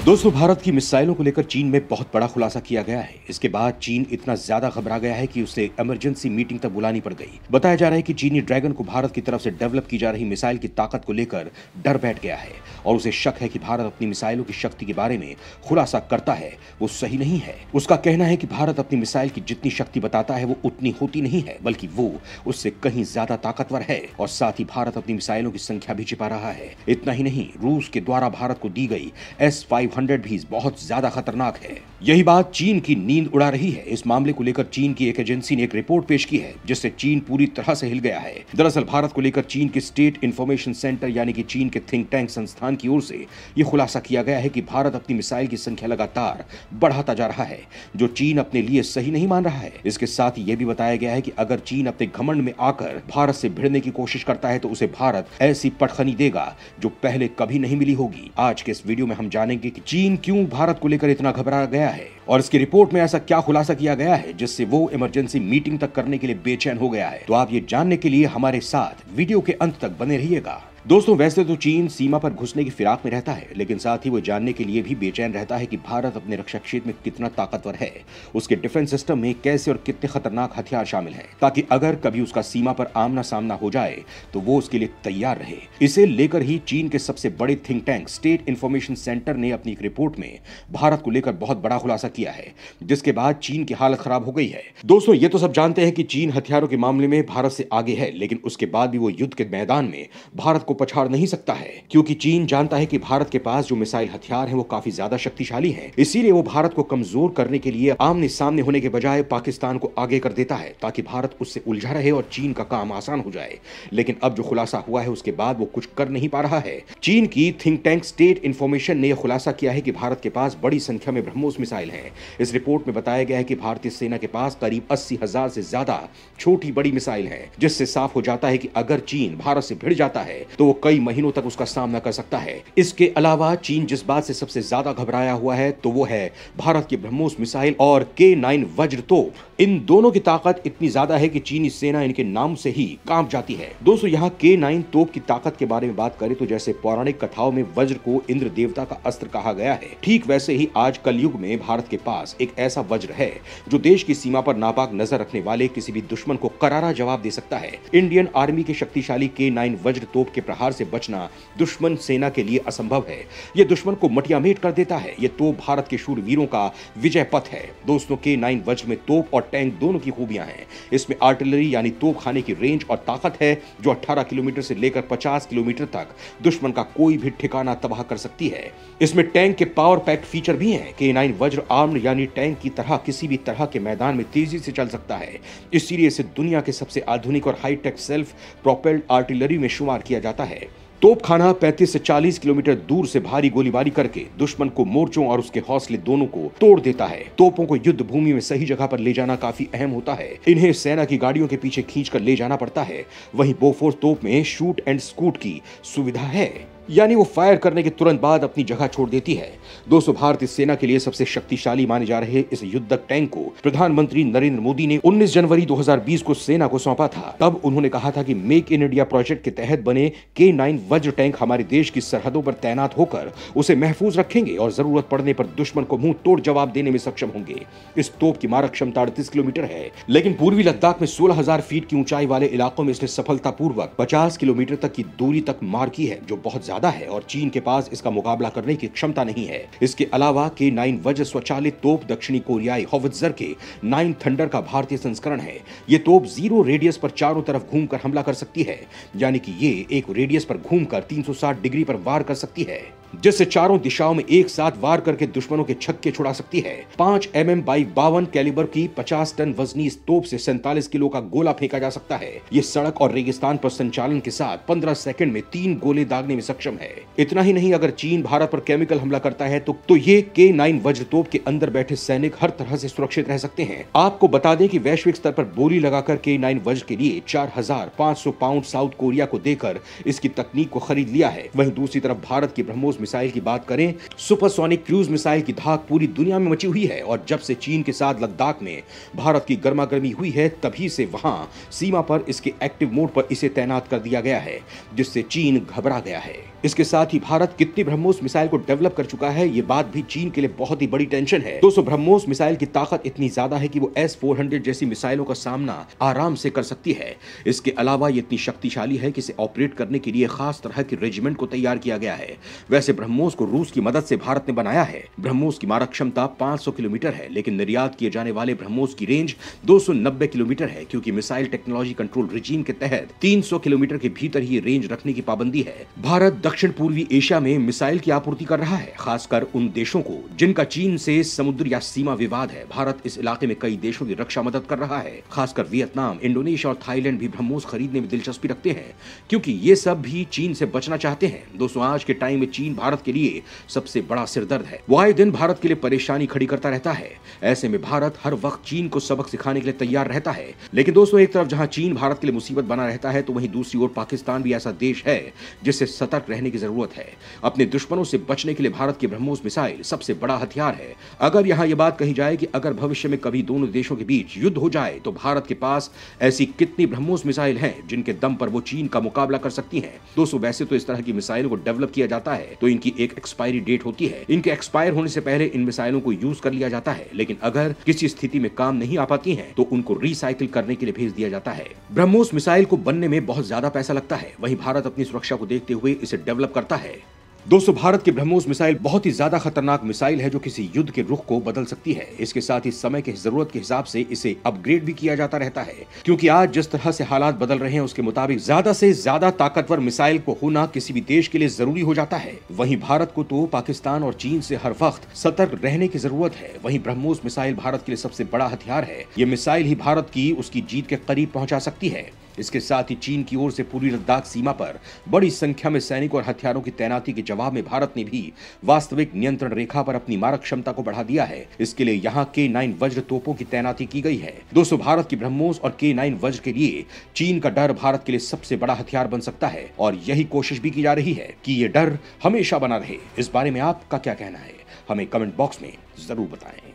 दोस्तों, भारत की मिसाइलों को लेकर चीन में बहुत बड़ा खुलासा किया गया है। इसके बाद चीन इतना ज्यादा घबरा गया है कि उसे इमरजेंसी मीटिंग तक बुलानी पड़ गई। बताया जा रहा है कि चीनी ड्रैगन को भारत की तरफ से डेवलप की जा रही मिसाइल की ताकत को लेकर डर बैठ गया है और उसे शक है कि भारत अपनी मिसाइलों की शक्ति के बारे में खुलासा करता है वो सही नहीं है। उसका कहना है कि भारत अपनी मिसाइल की जितनी शक्ति बताता है वो उतनी होती नहीं है, बल्कि वो उससे कहीं ज्यादा ताकतवर है और साथ ही भारत अपनी मिसाइलों की संख्या भी छिपा रहा है। इतना ही नहीं, रूस के द्वारा भारत को दी गई S-500 भी बहुत ज्यादा खतरनाक है। यही बात चीन की नींद उड़ा रही है। इस मामले को लेकर चीन की एक एजेंसी ने एक रिपोर्ट पेश की है जिससे चीन पूरी तरह से हिल गया है। दरअसल भारत को लेकर चीन के स्टेट इंफॉर्मेशन सेंटर यानी कि चीन के थिंक टैंक संस्थान की ओर से यह खुलासा किया गया है कि भारत अपनी मिसाइल की संख्या लगातार बढ़ाता जा रहा है, जो चीन अपने लिए सही नहीं मान रहा है। इसके साथ ही यह भी बताया गया है कि अगर चीन अपने घमंड में आकर भारत से भिड़ने की कोशिश करता है तो उसे भारत ऐसी पटखनी देगा जो पहले कभी नहीं मिली होगी। आज के इस वीडियो में हम जानेंगे कि चीन क्यों भारत को लेकर इतना घबरा गया है और इसकी रिपोर्ट में ऐसा क्या खुलासा किया गया है जिससे वो इमरजेंसी मीटिंग तक करने के लिए बेचैन हो गया है। तो आप ये जानने के लिए हमारे साथ वीडियो के अंत तक बने रहिएगा। दोस्तों, वैसे तो चीन सीमा पर घुसने की फिराक में रहता है, लेकिन साथ ही वो जानने के लिए भी बेचैन रहता है कि भारत अपने रक्षा क्षेत्र में कितना ताकतवर है, उसके डिफेंस सिस्टम में कैसे और कितने खतरनाक हथियार शामिल हैं, ताकि अगर कभी उसका सीमा पर आमना सामना हो जाए तो वो उसके लिए तैयार रहे। इसे लेकर ही चीन के सबसे बड़े think tank state information centre ने अपनी एक रिपोर्ट में भारत को लेकर बहुत बड़ा खुलासा किया है, जिसके बाद चीन की हालत खराब हो गई है। दोस्तों, ये तो सब जानते हैं कि चीन हथियारों के मामले में भारत से आगे है, लेकिन उसके बाद भी वो युद्ध के मैदान में भारत को पछाड़ नहीं सकता है, क्योंकि चीन जानता है कि भारत के पास जो मिसाइल हथियार हैं वो काफी ज्यादा शक्तिशाली हैं। इसीलिए वो भारत को कमजोर करने के लिए आमने सामने होने के बजाय पाकिस्तान को आगे कर देता है, ताकि भारत उससे उलझा रहे और चीन का काम आसान हो जाए। लेकिन अब जो खुलासा हुआ है उसके बाद वो कुछ कर नहीं पा रहा है। चीन की थिंक टैंक स्टेट इंफॉर्मेशन ने यह खुलासा किया है कि भारत के पास बड़ी संख्या में ब्रह्मोस मिसाइल हैं। इस रिपोर्ट में बताया गया है कि भारतीय सेना के पास करीब 80,000 से ज्यादा छोटी बड़ी मिसाइल हैं, जिससे साफ हो जाता है कि अगर चीन भारत से भिड़ जाता है तो वो कई महीनों तक उसका सामना कर सकता है। इसके अलावा चीन जिस बात से सबसे ज्यादा घबराया हुआ है तो वो है भारत की ब्रह्मोस मिसाइल और K9 वज्र तोप। इन दोनों की ताकत इतनी ज्यादा है कि चीनी सेना इनके नाम से ही कांप जाती है। दोस्तों, यहाँ K9 तोप की ताकत के बारे में बात करें तो जैसे पौराणिक कथाओं में वज्र को इंद्र देवता का अस्त्र कहा गया है, ठीक वैसे ही आज कलयुग में भारत के पास एक ऐसा वज्र है जो देश की सीमा पर नापाक नजर रखने वाले किसी भी दुश्मन को करारा जवाब दे सकता है। इंडियन आर्मी के शक्तिशाली K9 वज्र तोप के प्रहार से बचना दुश्मन सेना के लिए असंभव है। यह दुश्मन को मटियामेट कर देता है। यह तोप भारत के शूरवीरों का विजय पथ है। दोस्तों, K9 वज्र में तोप और टैंक दोनों की खूबियां हैं। इसमें आर्टिलरी यानी तोप खाने की रेंज और ताकत है जो 18 किलोमीटर से लेकर 50 किलोमीटर तक दुश्मन का कोई भी ठिकाना तबाह कर सकती है। इसमें टैंक के पावर पैक्ड फीचर भी हैं। K9 वज्र आर्म्ड यानी टैंक की तरह किसी भी तरह के मैदान में तेजी से चल सकता है, इसीलिए इसे दुनिया के सबसे आधुनिक और हाईटेक सेल्फ प्रोपेल्ड आर्टिलरी में शुमार किया जाता है। तोप खाना 35 से 40 किलोमीटर दूर से भारी गोलीबारी करके दुश्मन को मोर्चों और उसके हौसले दोनों को तोड़ देता है। तोपों को युद्ध भूमि में सही जगह पर ले जाना काफी अहम होता है। इन्हें सेना की गाड़ियों के पीछे खींचकर ले जाना पड़ता है। वहीं बोफोर्स तोप में शूट एंड स्कूट की सुविधा है, यानी वो फायर करने के तुरंत बाद अपनी जगह छोड़ देती है। दोस्तों, भारतीय सेना के लिए सबसे शक्तिशाली माने जा रहे इस युद्धक टैंक को प्रधानमंत्री नरेंद्र मोदी ने 19 जनवरी 2020 को सेना को सौंपा था। तब उन्होंने कहा था कि मेक इन इंडिया प्रोजेक्ट के तहत बने K9 वज्र टैंक हमारे देश की सरहदों पर तैनात होकर उसे महफूज रखेंगे और जरूरत पड़ने पर दुश्मन को मुंह तोड़ जवाब देने में सक्षम होंगे। इस तोप की मारक क्षमता 38 किलोमीटर है, लेकिन पूर्वी लद्दाख में 16,000 फीट की ऊंचाई वाले इलाकों में इसने सफलतापूर्वक 50 किलोमीटर तक की दूरी तक मार की है, जो बहुत ज्यादा है और चीन के पास इसका मुकाबला करने की क्षमता नहीं है। इसके अलावा K9 वज्र स्वचालित तोप दक्षिणी कोरियाई हॉवित्जर के 9 थंडर का भारतीय संस्करण है। ये तोप 0 रेडियस पर चारों तरफ घूमकर हमला कर सकती है, यानी कि ये एक रेडियस पर घूमकर 360 डिग्री पर वार कर सकती है, जिससे चारों दिशाओं में एक साथ वार करके दुश्मनों के छक्के छुड़ा सकती है। 5 mm बाई 52 कैलिबर की 50 टन वजनी इस तोप से 47 किलो का गोला फेंका जा सकता है। ये सड़क और रेगिस्तान पर संचालन के साथ 15 सेकंड में 3 गोले दागने में सक्षम है। इतना ही नहीं, अगर चीन भारत पर केमिकल हमला करता है तो ये K9 वज्र तोप के अंदर बैठे सैनिक हर तरह से सुरक्षित रह सकते हैं। आपको बता दें कि वैश्विक स्तर पर बोली लगाकर K9 वज्र के लिए 4,500 पाउंड साउथ कोरिया को देकर इसकी तकनीक को खरीद लिया है। वहीं दूसरी तरफ भारत की ब्रह्मोस मिसाइल की बात करें, सुपरसोनिक क्रूज मिसाइल की धाक पूरी दुनिया में मची हुई है और जब से चीन के साथ लद्दाख में भारत की गर्मागर्मी हुई है तभी से वहां सीमा पर इसके एक्टिव मोड पर इसे तैनात कर दिया गया है, जिससे चीन घबरा गया है। इसके साथ ही भारत कितनी ब्रह्मोस मिसाइल को डेवलप कर चुका है, ये बात भी चीन के लिए बहुत ही बड़ी टेंशन है। दोस्तों, ब्रह्मोस मिसाइल की ताकत इतनी ज्यादा है कि वो S-400 जैसी मिसाइलों का सामना आराम से कर सकती है। इसके अलावा ये इतनी शक्तिशाली है कि इसे ऑपरेट करने के लिए खास तरह के रेजिमेंट को तैयार किया गया है। वैसे ब्रह्मोस को रूस की मदद से भारत ने बनाया है। ब्रह्मोस की मारक क्षमता 500 किलोमीटर है, लेकिन निर्यात किए जाने वाले ब्रह्मोस की रेंज 290 किलोमीटर है, क्योंकि मिसाइल टेक्नोलॉजी कंट्रोल रिजीम के तहत 300 किलोमीटर के भीतर ही रेंज रखने की पाबंदी है। भारत दक्षिण पूर्वी एशिया में मिसाइल की आपूर्ति कर रहा है, खासकर उन देशों को जिनका चीन से समुद्र या सीमा विवाद है। भारत इस इलाके में कई देशों की रक्षा मदद कर रहा है, खासकर वियतनाम, इंडोनेशिया और थाईलैंड भी ब्रह्मोस खरीदने में दिलचस्पी रखते हैं, क्योंकि ये सब भी चीन से बचना चाहते हैं। दोस्तों, आज के टाइम में चीन भारत के लिए सबसे बड़ा सिरदर्द है। वो आए दिन भारत के लिए परेशानी खड़ी करता रहता है। ऐसे में भारत हर वक्त चीन को सबक सिखाने के लिए तैयार रहता है। लेकिन दोस्तों, एक तरफ जहां चीन भारत के लिए मुसीबत बना रहता है, तो वहीं दूसरी ओर पाकिस्तान भी ऐसा देश है जिससे सतर्क रहने की जरूरत है। अपने दुश्मनों से बचने के लिए भारत की ब्रह्मोस मिसाइल सबसे बड़ा हथियार है। अगर यहां यह बात कही जाए कि अगर भविष्य में कभी दोनों देशों के बीच युद्ध हो जाए, तो भारत के पास ऐसी कितनी ब्रह्मोस मिसाइल हैं जिनके दम पर वो चीन का मुकाबला कर सकती हैं। दोस्तों, वैसे तो इस तरह की मिसाइलों को डेवलप किया जाता है तो इनकी एक एक्सपायरी डेट होती है। इनके एक्सपायर होने से पहले इन मिसाइलों को यूज कर लिया जाता है, लेकिन अगर किसी स्थिति में काम नहीं आ पाती हैं, तो उनको रिसाइकिल करने के लिए भेज दिया जाता है। ब्रह्मोस मिसाइल को बनने में बहुत ज्यादा पैसा लगता है, वहीं भारत अपनी सुरक्षा को देखते हुए इसे डेवलप करता है। दोस्तों, भारत की ब्रह्मोस मिसाइल बहुत ही ज्यादा खतरनाक मिसाइल है जो किसी युद्ध के रुख को बदल सकती है। इसके साथ ही समय की जरूरत के हिसाब से इसे अपग्रेड भी किया जाता रहता है, क्योंकि आज जिस तरह से हालात बदल रहे हैं उसके मुताबिक ज्यादा से ज्यादा ताकतवर मिसाइल को होना किसी भी देश के लिए जरूरी हो जाता है। वहीं भारत को तो पाकिस्तान और चीन से हर वक्त सतर्क रहने की जरूरत है। वहीं ब्रह्मोस मिसाइल भारत के लिए सबसे बड़ा हथियार है। ये मिसाइल ही भारत की उसकी जीत के करीब पहुंचा सकती है। इसके साथ ही चीन की ओर से पूरी लद्दाख सीमा पर बड़ी संख्या में सैनिक और हथियारों की तैनाती के जवाब में भारत ने भी वास्तविक नियंत्रण रेखा पर अपनी मारक क्षमता को बढ़ा दिया है। इसके लिए यहाँ K9 वज्र तोपों की तैनाती की गई है। दोस्तों, भारत की ब्रह्मोस और K9 वज्र के लिए चीन का डर भारत के लिए सबसे बड़ा हथियार बन सकता है, और यही कोशिश भी की जा रही है कि ये डर हमेशा बना रहे। इस बारे में आपका क्या कहना है, हमें कमेंट बॉक्स में जरूर बताएं।